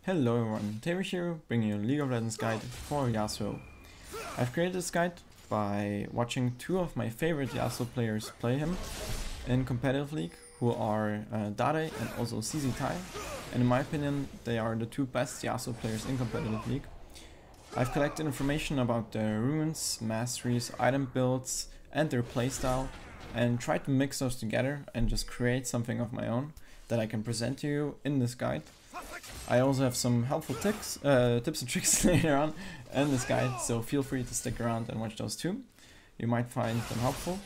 Hello everyone, Taylor here, bringing you a League of Legends guide for Yasuo. I've created this guide by watching two of my favorite Yasuo players play him in competitive league, who are Dade and also CZ, and in my opinion they are the two best Yasuo players in competitive league. I've collected information about their runes, masteries, item builds and their playstyle, and tried to mix those together and just create something of my own that I can present to you in this guide. I also have some helpful tips and tricks later on in this guide, so feel free to stick around and watch those too. You might find them helpful.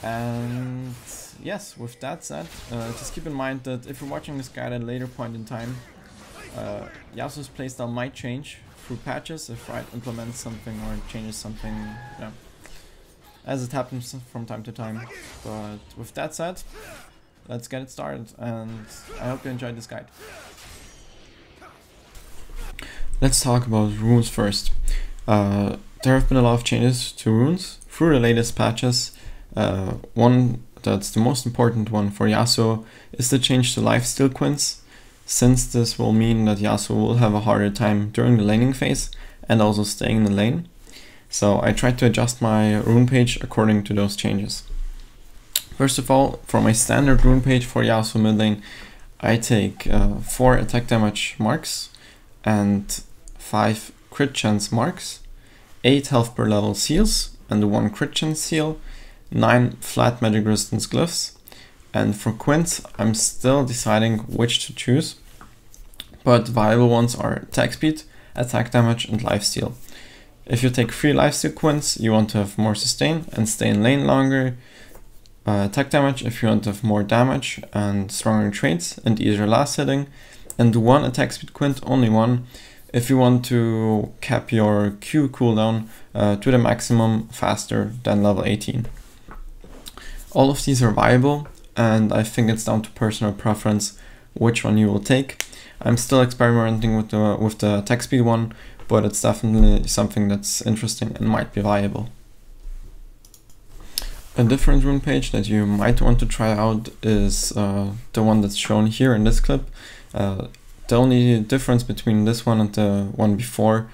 And yes, with that said, just keep in mind that if you're watching this guide at a later point in time, Yasuo's playstyle might change through patches if Riot implements something or changes something, as it happens from time to time. But with that said, let's get it started, and I hope you enjoyed this guide. Let's talk about runes first. There have been a lot of changes to runes through the latest patches. One that's the most important one for Yasuo is the change to lifesteal quints, since this will mean that Yasuo will have a harder time during the laning phase and also staying in the lane. So I tried to adjust my rune page according to those changes. First of all, for my standard rune page for Yasuo mid lane, I take 4 attack damage marks and 5 crit chance marks, 8 health per level seals and 1 crit chance seal, 9 flat magic resistance glyphs, and for quints I'm still deciding which to choose, but viable ones are attack speed, attack damage and lifesteal. If you take 3 lifesteal quints, you want to have more sustain and stay in lane longer. Attack damage if you want to have more damage and stronger traits and easier last hitting, and 1 attack speed quint, only 1, if you want to cap your Q cooldown to the maximum faster than level 18. All of these are viable, and I think it's down to personal preference which one you will take. I'm still experimenting with the attack speed one, but it's definitely something that's interesting and might be viable. A different rune page that you might want to try out is the one that's shown here in this clip. The only difference between this one and the one before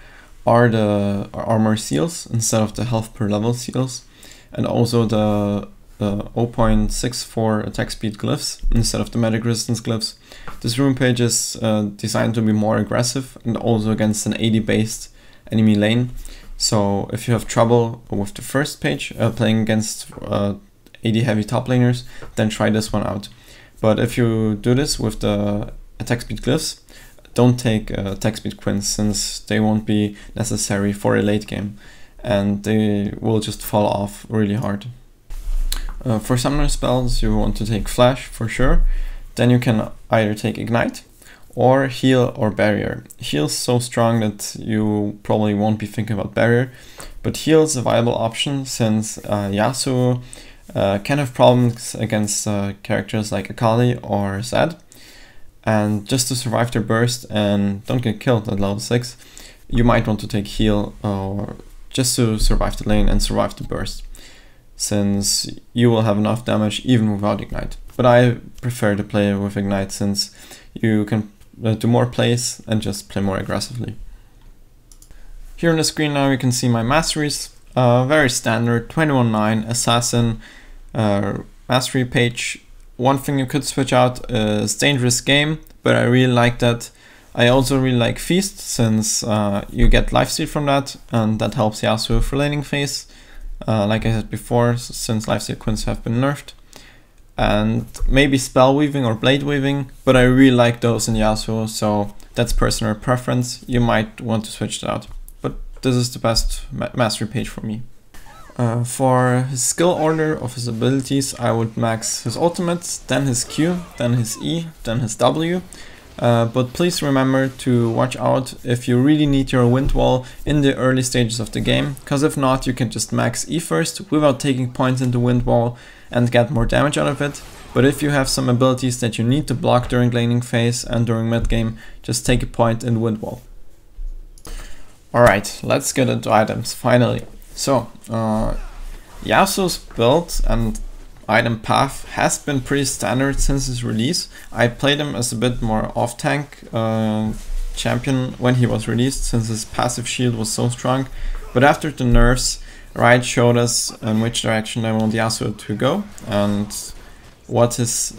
are the armor seals instead of the health per level seals, and also the 0.64 attack speed glyphs instead of the magic resistance glyphs. This rune page is designed to be more aggressive and also against an AD based enemy lane. So if you have trouble with the first page playing against AD heavy top laners, then try this one out. But if you do this with the attack speed glyphs, don't take attack speed quints, since they won't be necessary for a late game and they will just fall off really hard. For summoner spells you want to take flash for sure. Then you can either take ignite or heal or barrier. Heal is so strong that you probably won't be thinking about barrier, but heal is a viable option since Yasuo can have problems against characters like Akali or Zed, and just to survive their burst and don't get killed at level 6, you might want to take heal or just to survive the lane and survive the burst, since you will have enough damage even without ignite. But I prefer to play with ignite since you can do more plays and just play more aggressively. Here on the screen now you can see my masteries. Very standard 21-9 assassin mastery page. One thing you could switch out is dangerous game, but I really like that. I also really like feast, since you get lifesteal from that, and that helps Yasuo for laning phase, like I said before, since lifesteal quints have been nerfed. And maybe spell weaving or blade weaving, but I really like those in Yasuo, so that's personal preference. You might want to switch that out, but this is the best mastery page for me. For his skill order of his abilities, I would max his ultimate, then his Q, then his E, then his W. But please remember to watch out if you really need your wind wall in the early stages of the game, because if not, you can just max E first without taking points into wind wall and get more damage out of it. But if you have some abilities that you need to block during laning phase and during mid game, just take a point in wind wall. Alright, let's get into items finally. So, Yasuo's build and item path has been pretty standard since its release. I played him as a bit more off tank champion when he was released, since his passive shield was so strong. But after the nerfs, Riot showed us in which direction they want Yasuo to go and what his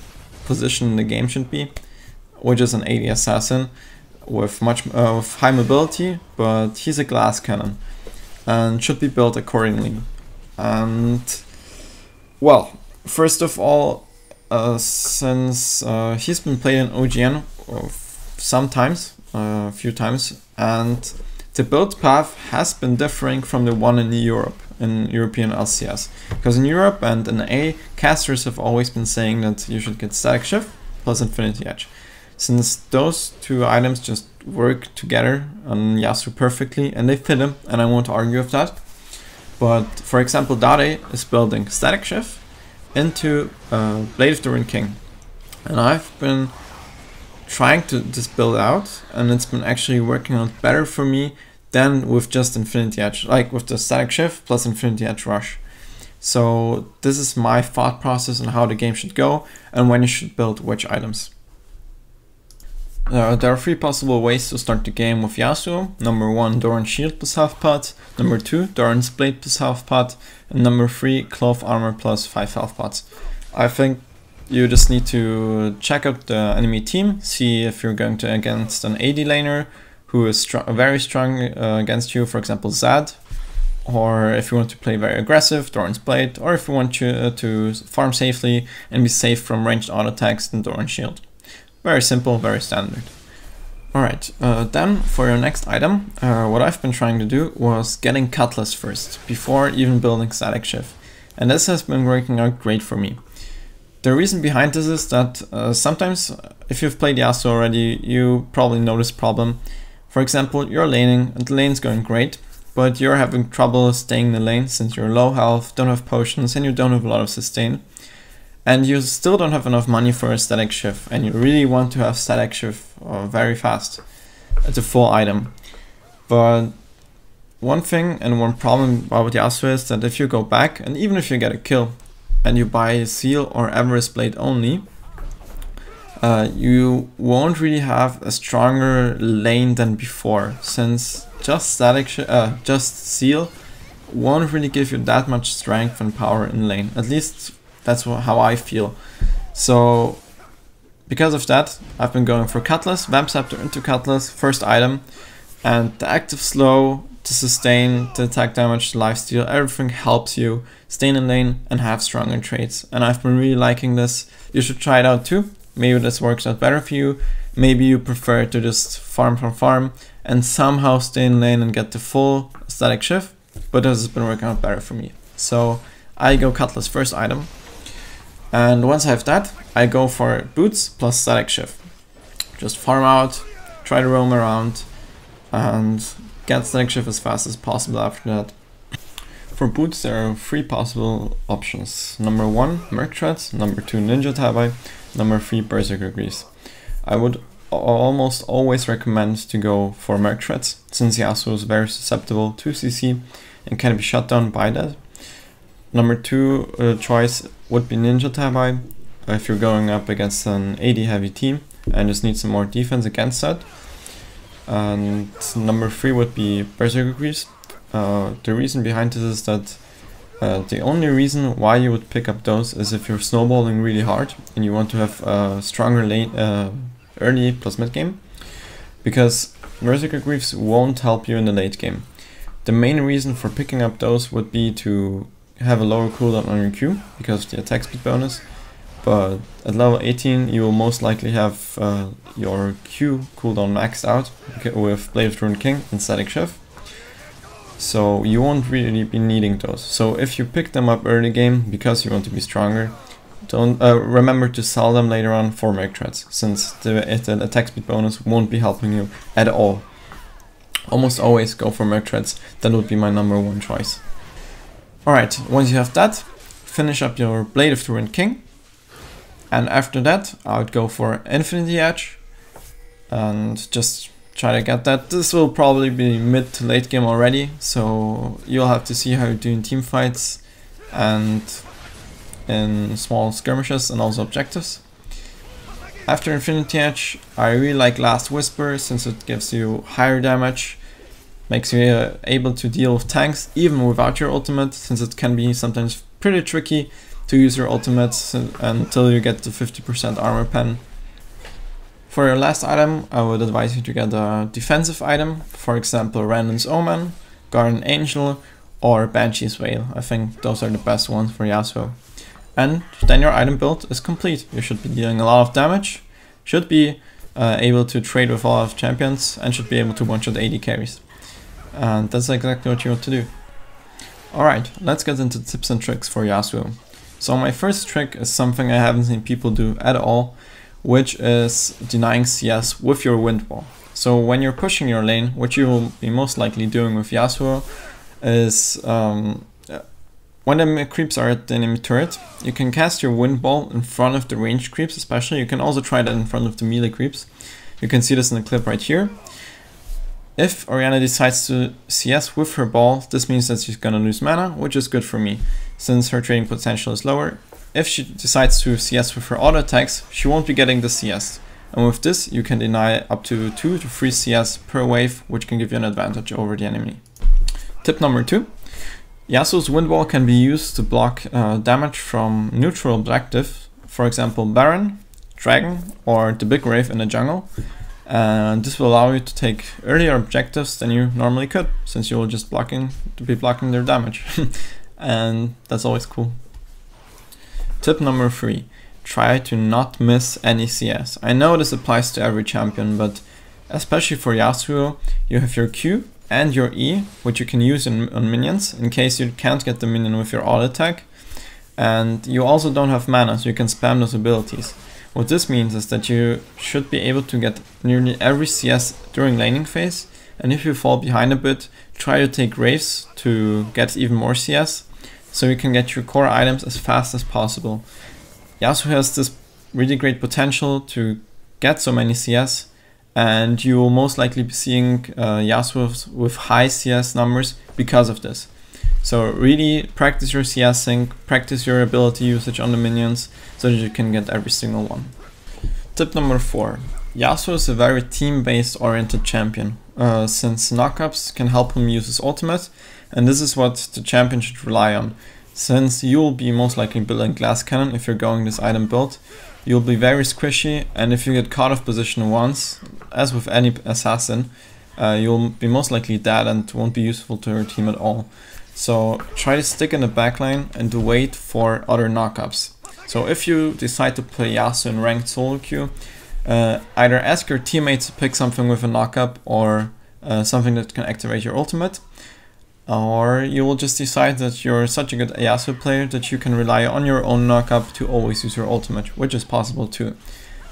position in the game should be, which is an AD assassin with with high mobility, but he's a glass cannon and should be built accordingly. And well, first of all, since he's been played in OGN sometimes, a few times, and the build path has been differing from the one in Europe, in European LCS. Because in Europe and in A, casters have always been saying that you should get Static Shift plus Infinity Edge. Since those two items just work together on Yasuo perfectly and they fit him, and I won't argue with that. But for example, Dade is building Static Shift into Blade of the Ruined King. And I've been trying to just build out, and it's been actually working out better for me than with just Infinity Edge, like with the Static Shift plus Infinity Edge Rush. So this is my thought process on how the game should go and when you should build which items. There are 3 possible ways to start the game with Yasuo. Number 1, Doran's Shield plus half pot. Number 2, Doran's Blade plus half pot. And number 3, Cloth Armor plus 5 health pots. I think you just need to check out the enemy team, see if you're going to against an AD laner who is very strong against you, for example Zad, or if you want to play very aggressive, Doran's Blade, or if you want to farm safely and be safe from ranged auto attacks, then Doran's Shield. Very simple, very standard. Alright, then for your next item, what I've been trying to do was getting Cutlass first, before even building Static Shift. And this has been working out great for me. The reason behind this is that sometimes, if you've played Yasuo already, you probably know this problem. For example, you're laning, and the lane's going great, but you're having trouble staying in the lane since you're low health, don't have potions, and you don't have a lot of sustain. And you still don't have enough money for a Static Shift, and you really want to have Static Shift very fast. It's a full item. But one thing and one problem about Yasuo is that if you go back, and even if you get a kill, and you buy a Seal or Everest Blade only, you won't really have a stronger lane than before, since just Seal won't really give you that much strength and power in lane. At least that's how I feel. So because of that, I've been going for Cutlass, Vamp Scepter into Cutlass, first item, and the active slow, to sustain, the attack damage, the lifesteal, everything helps you stay in lane and have stronger traits. And I've been really liking this. You should try it out too. Maybe this works out better for you. Maybe you prefer to just farm and somehow stay in lane and get the full Static Shift, but this has been working out better for me. So I go Cutlass first item. And once I have that, I go for Boots plus Static Shift. Just farm out, try to roam around, and get Static Shift as fast as possible after that. For Boots, there are 3 possible options. Number 1, Merc Treads. Number 2, Ninja Tabi. Number 3, Berserker Grease. I would almost always recommend to go for Merc Treads, since Yasuo is very susceptible to CC and can be shut down by that. Number 2 choice would be Ninja Tabi, if you're going up against an AD heavy team and just need some more defense against that. And number 3 would be Berserker Grease. The reason behind this is that the only reason why you would pick up those is if you're snowballing really hard and you want to have a stronger late early plus mid game, because Berserker Greaves won't help you in the late game. The main reason for picking up those would be to have a lower cooldown on your Q because of the attack speed bonus, but at level 18 you will most likely have your Q cooldown maxed out with Blade of the Ruined King and Static Shift, so you won't really be needing those. So if you pick them up early game because you want to be stronger, don't remember to sell them later on for Merc Treads, since the attack speed bonus won't be helping you at all. Almost always go for Merc Treads, that would be my number 1 choice. Alright, once you have that, finish up your Blade of the Ruined King, and after that I would go for Infinity Edge and just try to get that. This will probably be mid to late game already, so you'll have to see how you do in team fights and in small skirmishes and also objectives. After Infinity Edge, I really like Last Whisper since it gives you higher damage, makes you able to deal with tanks even without your ultimate, since it can be sometimes pretty tricky to use your ultimates until you get the 50% armor pen. For your last item, I would advise you to get a defensive item, for example Randon's Omen, Guardian Angel, or Banshee's Veil. I think those are the best ones for Yasuo. And then your item build is complete. You should be dealing a lot of damage, should be able to trade with a lot of champions, and should be able to one-shot AD carries. And that's exactly what you want to do. Alright, let's get into tips and tricks for Yasuo. So my first trick is something I haven't seen people do at all, which is denying CS with your wind wall. So when you're pushing your lane, which you will be most likely doing with Yasuo, is when the creeps are at the enemy turret, you can cast your wind wall in front of the ranged creeps especially. You can also try that in front of the melee creeps. You can see this in the clip right here. If Orianna decides to CS with her ball, this means that she's gonna lose mana, which is good for me, since her trading potential is lower. If she decides to CS with her auto attacks, she won't be getting the CS. And with this, you can deny up to 2 to 3 CS per wave, which can give you an advantage over the enemy. Tip number 2. Yasuo's wind wall can be used to block damage from neutral objectives, for example Baron, Dragon, or the big wave in the jungle. And this will allow you to take earlier objectives than you normally could, since you will just be blocking their damage. And that's always cool. Tip number 3. Try to not miss any CS. I know this applies to every champion, but especially for Yasuo, you have your Q and your E, which you can use on minions in case you can't get the minion with your auto attack. And you also don't have mana, so you can spam those abilities. What this means is that you should be able to get nearly every CS during laning phase, and if you fall behind a bit, try to take Wraiths to get even more CS, so you can get your core items as fast as possible. Yasuo has this really great potential to get so many CS, and you will most likely be seeing Yasuo with high CS numbers because of this. So really practice your CSing, practice your ability usage on the minions, so that you can get every single one. Tip number 4. Yasuo is a very team-based oriented champion, since knockups can help him use his ultimate, and this is what the champion should rely on. Since you'll be most likely building glass cannon if you're going this item build, you'll be very squishy, and if you get caught off position once, as with any assassin, you'll be most likely dead and won't be useful to your team at all. So try to stick in the backline and to wait for other knockups. So if you decide to play Yasuo in ranked solo queue, either ask your teammates to pick something with a knockup or something that can activate your ultimate, or you will just decide that you're such a good Yasuo player that you can rely on your own knockup to always use your ultimate, which is possible too.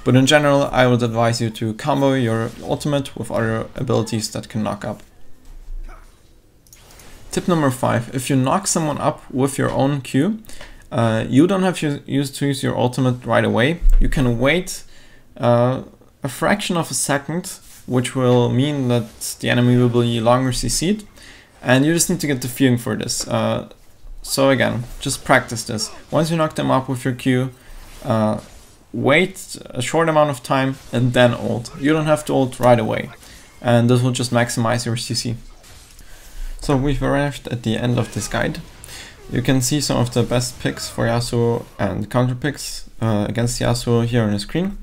But in general, I would advise you to combo your ultimate with other abilities that can knock up. Tip number 5. If you knock someone up with your own Q, you don't have to use your ultimate right away. You can wait a fraction of a second, which will mean that the enemy will be longer CC'd, and you just need to get the feeling for this. So again, just practice this. Once you knock them up with your Q, wait a short amount of time and then ult. You don't have to ult right away, and this will just maximize your CC. So we've arrived at the end of this guide. You can see some of the best picks for Yasuo and counter picks against Yasuo here on the screen.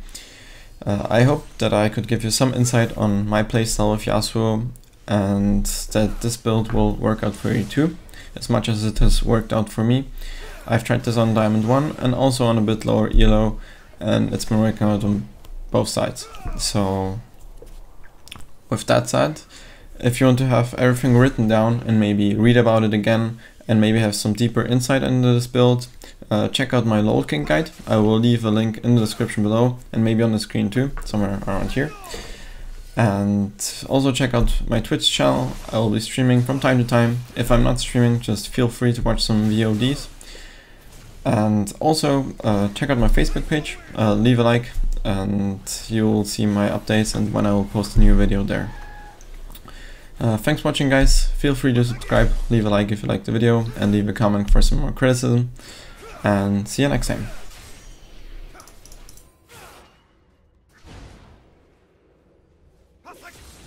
I hope that I could give you some insight on my playstyle with Yasuo, and that this build will work out for you too, as much as it has worked out for me. I've tried this on Diamond 1 and also on a bit lower elo, and it's been working out on both sides. So with that said, if you want to have everything written down and maybe read about it again and maybe have some deeper insight into this build, check out my LoL King guide. I will leave a link in the description below and maybe on the screen too, somewhere around here. And also check out my Twitch channel. I will be streaming from time to time. If I'm not streaming, just feel free to watch some VODs. And also check out my Facebook page, leave a like, and you'll see my updates and when I will post a new video there. Thanks for watching, guys. Feel free to subscribe, leave a like if you liked the video, and leave a comment for some more criticism. And see you next time. Perfect.